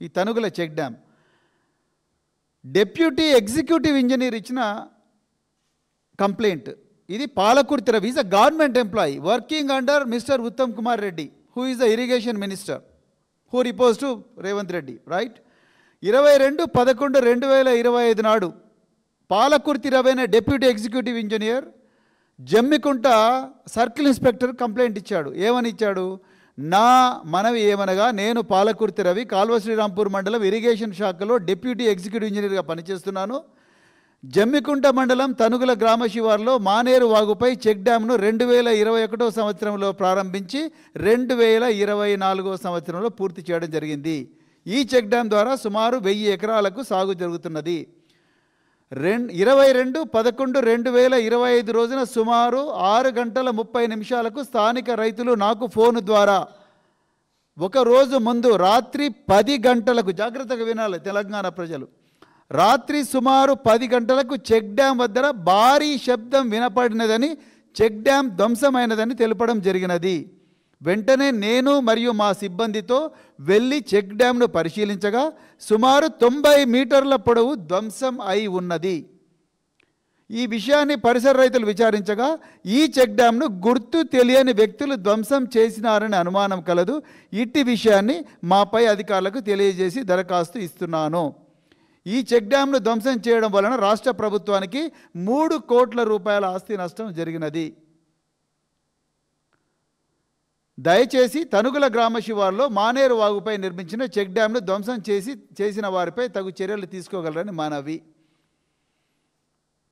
ఈ Tanugula check dam. Deputy executive engineer ఇచ్చిన complaint. ఇది Palakurthi Ravi is a government employee working under mister Uttam Kumar Reddy who is the irrigation minister who reports to Revanth Reddy, right. 22/11/2025 నాడు పాలకుర్తి రవి అనే deputy executive engineer Jammikunta circle inspector complaint ఇచ్చాడు. ఏమని ఇచ్చాడు? నా మనవి ఏమనగా, నేను పాలకుర్తి రవి కాల్వ శ్రీరాంపూర్ మండలం ఇరిగేషన్ శాఖలో డిప్యూటీ ఎగ్జిక్యూటివ్ ఇంజనీర్గా పనిచేస్తున్నాను. జమ్మికుంట మండలం తనుగుల గ్రామ శివార్లో మానేరు వాగుపై చెక్ డ్యామ్ను 2021 సంవత్సరంలో ప్రారంభించి 2024 సంవత్సరంలో పూర్తి చేయడం జరిగింది. ఈ చెక్ డ్యామ్ ద్వారా సుమారు 1000 ఎకరాలకు సాగు జరుగుతున్నది. 22/11/2025 రోజున సుమారు 6:30 స్థానిక రైతులు నాకు ఫోన్ ద్వారా ఒక రోజు ముందు రాత్రి 10 గంటలకు, జాగ్రత్తగా వినాలి తెలంగాణ ప్రజలు, రాత్రి సుమారు 10 గంటలకు చెక్ డ్యామ్ వద్ద భారీ శబ్దం వినపడినదని, చెక్ డ్యామ్ ధ్వంసమైనదని తెలపడం జరిగినది. వెంటనే నేను మరియు మా సిబ్బందితో వెళ్ళి చెక్ డ్యామ్ను పరిశీలించగా సుమారు 90 మీటర్ల పొడవు ధ్వంసం అయి ఉన్నది. ఈ విషయాన్ని పరిసర రైతులు విచారించగా ఈ చెక్ డ్యామ్ను గుర్తు తెలియని వ్యక్తులు ధ్వంసం చేసినారని అనుమానం కలదు. ఇట్టి విషయాన్ని మాపై అధికారులకు తెలియజేసి దరఖాస్తు ఇస్తున్నాను. ఈ చెక్ డ్యామ్ను ధ్వంసం చేయడం వలన రాష్ట్ర ప్రభుత్వానికి 3 కోట్ల రూపాయల ఆస్తి నష్టం జరిగినది. దయచేసి తనుగుల గ్రామ శివార్లో మానేరు వాగుపై నిర్మించిన చెక్ డ్యామ్ను ధ్వంసం చేసిన వారిపై తగు చర్యలు తీసుకోగలరని మనవి.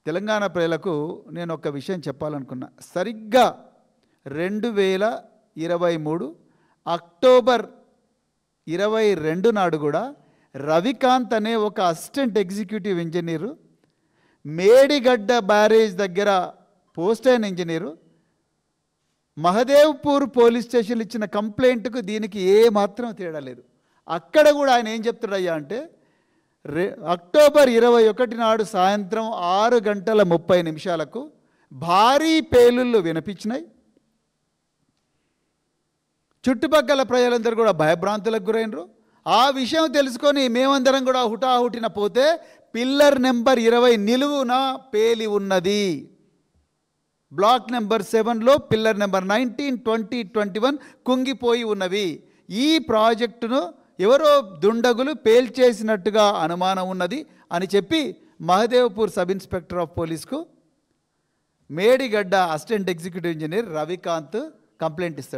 తెలంగాణ ప్రజలకు నేను ఒక విషయం చెప్పాలనుకున్నా. సరిగ్గా 2023 అక్టోబర్ 22 నాడు కూడా రవికాంత్ అనే ఒక assistant executive engineer, Medigadda barrage దగ్గర పోస్ట్ అయిన ఇంజనీరు, మహదేవ్పూర్ పోలీస్ స్టేషన్లు ఇచ్చిన కంప్లైంట్కు దీనికి ఏమాత్రం తేడా లేదు. అక్కడ కూడా ఆయన ఏం చెప్తాడయ్యా అంటే, అక్టోబర్ 21 నాడు సాయంత్రం 6:30 భారీ పేలుళ్ళు వినిపించినాయి. చుట్టుపక్కల ప్రజలందరూ కూడా భయభ్రాంతులకు గురైనరు. ఆ విషయం తెలుసుకొని మేమందరం కూడా హుటాహుటిన పోతే పిల్లర్ నెంబర్ 20 నిలువున పేలి ఉన్నది. బ్లాక్ నెంబర్ 7లో పిల్లర్ నెంబర్ 19, 20, 21 కుంగిపోయి ఉన్నవి. ఈ ప్రాజెక్టును ఎవరో దుండగులు పేల్చేసినట్టుగా అనుమానం ఉన్నది అని చెప్పి మహదేవ్పూర్ సబ్ ఇన్స్పెక్టర్ ఆఫ్ పోలీస్కు Medigadda assistant executive engineer Ravikanth complaint ఇస్తాడు.